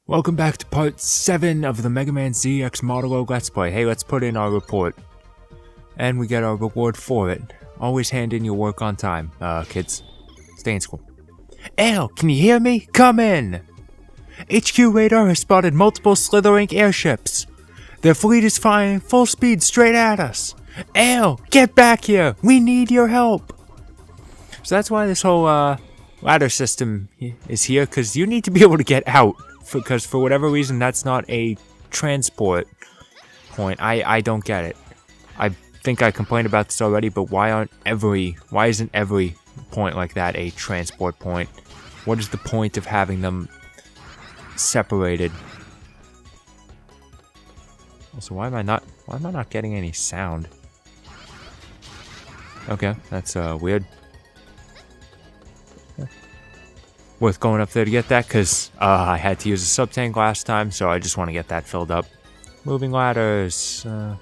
Welcome back to part 7 of the Mega Man ZX Monologue Let's Play. Hey, let's put in our report. And we get our reward for it. Always hand in your work on time, kids. Stay in school. Aile, can you hear me? Come in! HQ radar has spotted multiple slithering airships. Their fleet is flying full speed straight at us. Aile, get back here! We need your help! So that's why this whole, ladder system is here, because you need to be able to get out. Because for whatever reason, that's not a transport point. I don't get it. I think I complained about this already, but why isn't every point like that a transport point? What is the point of having them separated? Also, why am I not getting any sound? Okay, that's weird. Worth going up there to get that, because I had to use a sub-tank last time, so I just want to get that filled up. Moving ladders. I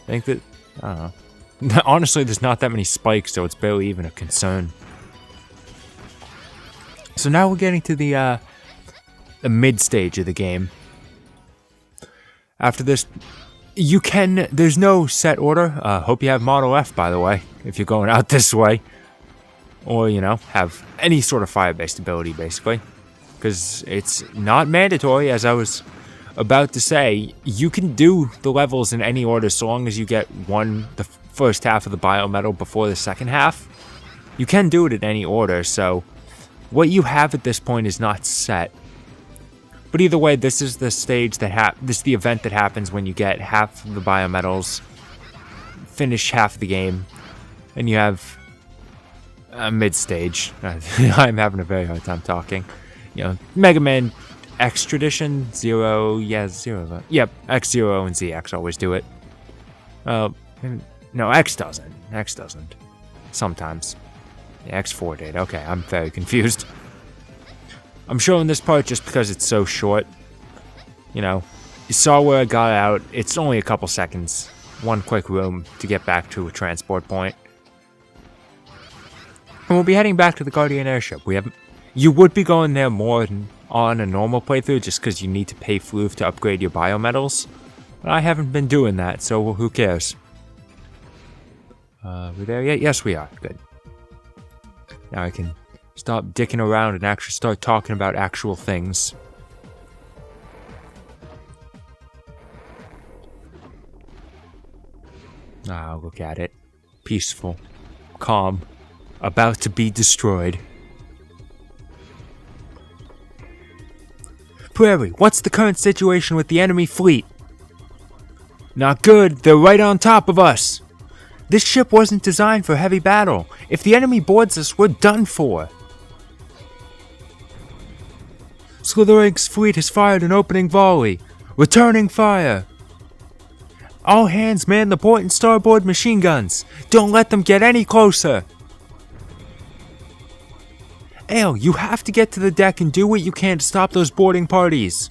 think that... I don't know. Honestly, there's not that many spikes, so it's barely even a concern. So now we're getting to the mid-stage of the game. After this, there's no set order. Hope you have Model F, by the way, if you're going out this way. Or, you know, have any sort of fire-based ability, basically. Because it's not mandatory, as I was about to say. You can do the levels in any order so long as you get the first half of the biometal before the second half. You can do it in any order, so what you have at this point is not set. But either way, this is the stage this is the event that happens when you get half of the biometals, finish half of the game, and you have mid-stage. I'm having a very hard time talking. You know, Mega Man X Tradition, Zero, Zero. Yep, X0 and ZX always do it. No, X doesn't. X doesn't. Sometimes. Yeah, X4 did. Okay, I'm very confused. I'm showing this part just because it's so short. You know, you saw where I got out. It's only a couple seconds. One quick room to get back to a transport point. And we'll be heading back to the Guardian Airship. You would be going there more on a normal playthrough just because you need to pay Floof to upgrade your biometals. But I haven't been doing that, so who cares? We there yet? Yes, we are. Good. Now I can stop dicking around and actually start talking about actual things. Ah, look at it. Peaceful. Calm. About to be destroyed. Prairie, what's the current situation with the enemy fleet? Not good, they're right on top of us. This ship wasn't designed for heavy battle. If the enemy boards us, we're done for. Slithering's fleet has fired an opening volley. Returning fire. All hands man the port and starboard machine guns. Don't let them get any closer. Aile, you have to get to the deck and do what you can to stop those boarding parties.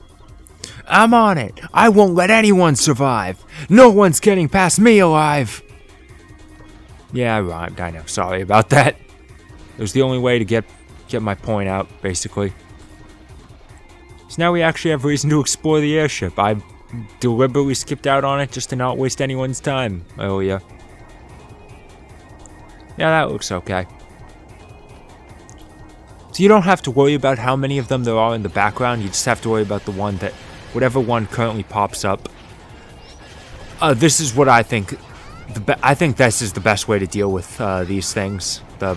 I'm on it. I won't let anyone survive. No one's getting past me alive. Yeah, I rhymed. I know. Sorry about that. It was the only way to get my point out, basically. So now we actually have reason to explore the airship. I deliberately skipped out on it just to not waste anyone's time earlier. Yeah, that looks okay. So you don't have to worry about how many of them there are in the background, you just have to worry about the one that, whatever one currently pops up. This is what I think, I think this is the best way to deal with these things, the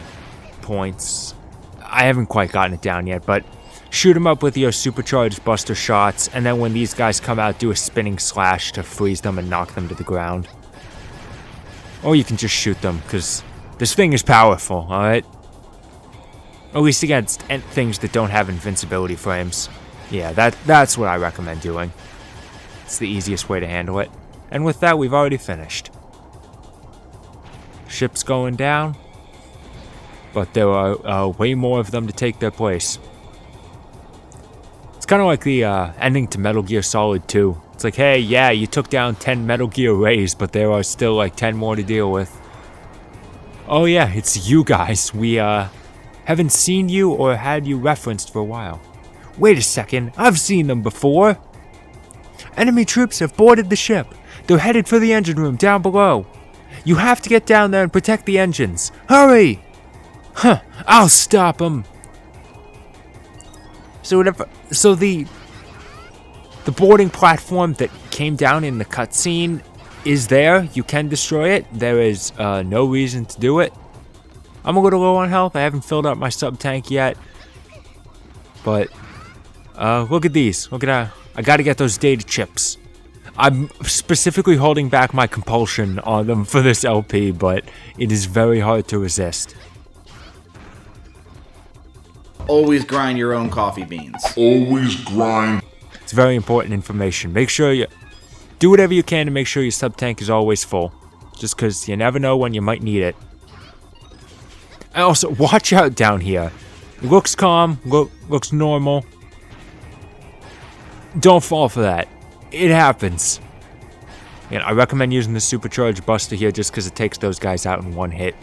points. I haven't quite gotten it down yet, but shoot them up with your supercharged buster shots, and then when these guys come out, do a spinning slash to freeze them and knock them to the ground. Or you can just shoot them, because this thing is powerful, alright? At least against things that don't have invincibility frames. Yeah, that's what I recommend doing. It's the easiest way to handle it. And with that, we've already finished. Ship's going down. But there are way more of them to take their place. It's kind of like the ending to Metal Gear Solid 2. It's like, hey, yeah, you took down 10 Metal Gear Rays, but there are still like 10 more to deal with. Oh yeah, it's you guys. We haven't seen you or had you referenced for a while. Wait a second, I've seen them before. Enemy troops have boarded the ship. They're headed for the engine room down below. You have to get down there and protect the engines. Hurry! Huh, I'll stop them. So the boarding platform that came down in the cutscene is there. You can destroy it. There is no reason to do it. I'm a little low on health. I haven't filled up my sub tank yet. But look at these. Look at that. I gotta get those data chips. I'm specifically holding back my compulsion on them for this LP, but it is very hard to resist. Always grind your own coffee beans. Always grind. It's very important information. Make sure you do whatever you can to make sure your sub tank is always full. Just because you never know when you might need it. And also, watch out down here. It looks calm, looks normal. Don't fall for that. It happens. And I recommend using the supercharged buster here just because it takes those guys out in one hit.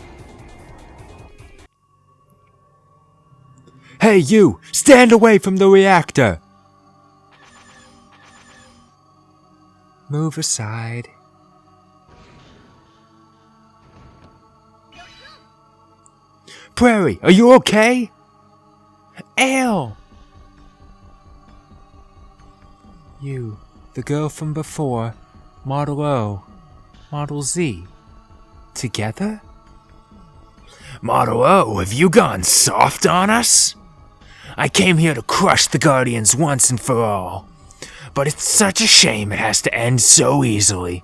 Hey you! Stand away from the reactor! Move aside. Prairie, are you okay? Aile! You, the girl from before, Model O, Model Z, together? Model O, have you gone soft on us? I came here to crush the Guardians once and for all. But it's such a shame it has to end so easily.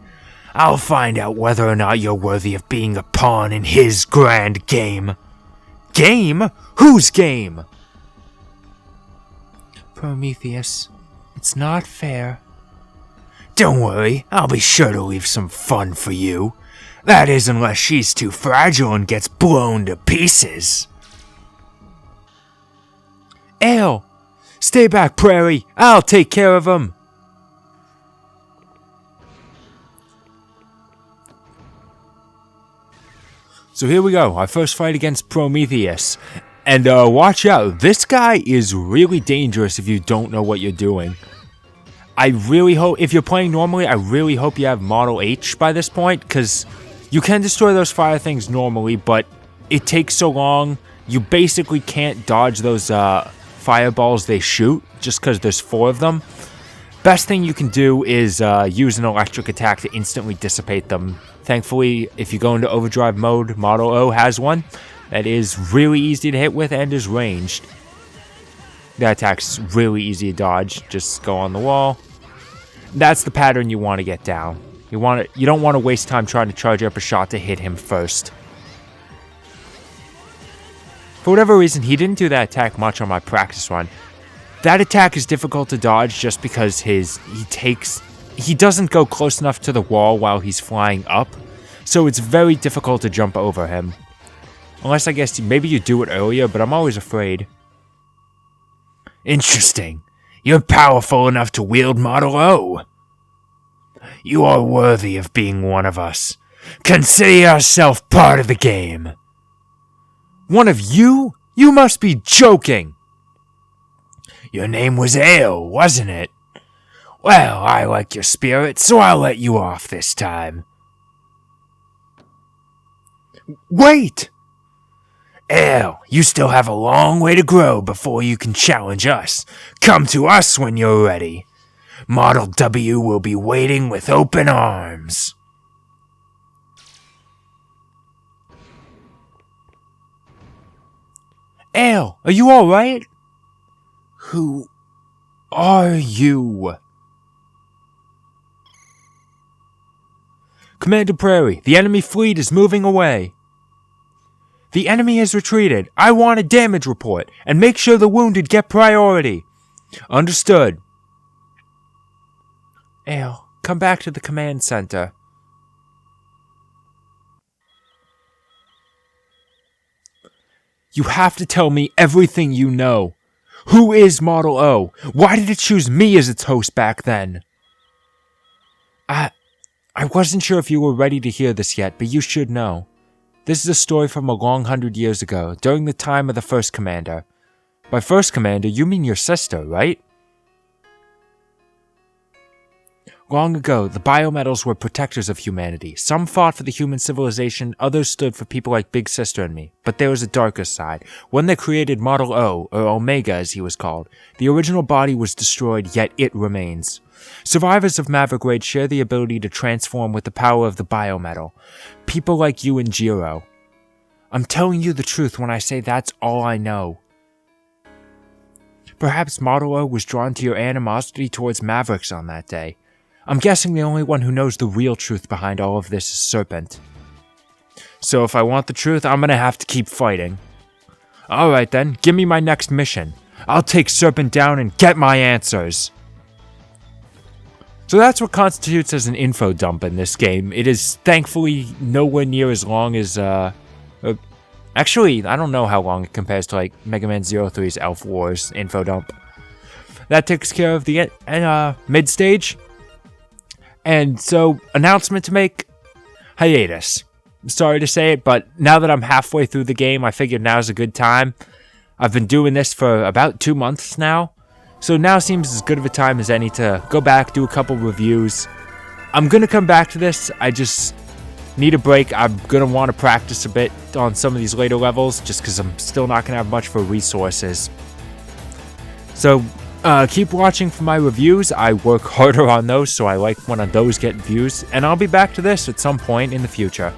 I'll find out whether or not you're worthy of being a pawn in his grand game. Game? Whose game? Prometheus, it's not fair. Don't worry, I'll be sure to leave some fun for you. That is, unless she's too fragile and gets blown to pieces. Aile! Stay back, Prairie! I'll take care of him! So here we go, our first fight against Prometheus. And watch out, this guy is really dangerous if you don't know what you're doing. I really hope, if you're playing normally, I really hope you have Model H by this point, because you can destroy those fire things normally, but it takes so long, you basically can't dodge those fireballs they shoot, just because there's 4 of them. Best thing you can do is use an electric attack to instantly dissipate them. Thankfully, if you go into overdrive mode, Model O has one that is really easy to hit with and is ranged. That attack's really easy to dodge. Just go on the wall. That's the pattern you want to get down. You don't want to waste time trying to charge up a shot to hit him first. For whatever reason, he didn't do that attack much on my practice run. That attack is difficult to dodge just because he doesn't go close enough to the wall while he's flying up, so it's very difficult to jump over him. Unless I guess maybe you do it earlier, but I'm always afraid. Interesting. You're powerful enough to wield Model O. You are worthy of being one of us. Consider yourself part of the game. One of you? You must be joking. Your name was Aile, wasn't it? Well, I like your spirit, so I'll let you off this time. Wait! Aile, you still have a long way to grow before you can challenge us. Come to us when you're ready. Model W will be waiting with open arms. Aile, are you alright? Who are you? Commander Prairie, the enemy fleet is moving away. The enemy has retreated. I want a damage report, and make sure the wounded get priority. Understood. Aile, come back to the command center. You have to tell me everything you know. Who is Model O? Why did it choose me as its host back then? I wasn't sure if you were ready to hear this yet, but you should know. This is a story from a long 100 years ago, during the time of the first commander. By first commander, you mean your sister, right? Long ago, the biometals were protectors of humanity. Some fought for the human civilization, others stood for people like Big Sister and me. But there was a darker side. When they created Model O, or Omega as he was called, the original body was destroyed, yet it remains. Survivors of Maverick Raid share the ability to transform with the power of the biometal. People like you and Jiro. I'm telling you the truth when I say that's all I know. Perhaps Model O was drawn to your animosity towards Mavericks on that day. I'm guessing the only one who knows the real truth behind all of this is Serpent. So if I want the truth, I'm gonna have to keep fighting. Alright then, give me my next mission. I'll take Serpent down and get my answers. So that's what constitutes as an info dump in this game. It is thankfully nowhere near as long as, actually, I don't know how long it compares to like Mega Man 03's Elf Wars info dump. That takes care of the mid-stage. And so, announcement to make, hiatus. I'm sorry to say it, but now that I'm halfway through the game, I figured now's a good time. I've been doing this for about 2 months now, so now seems as good of a time as any to go back, do a couple reviews. I'm gonna come back to this, I just need a break. I'm gonna want to practice a bit on some of these later levels, just because I'm still not gonna have much for resources. So, keep watching for my reviews. I work harder on those, so I like when those get views, and I'll be back to this at some point in the future.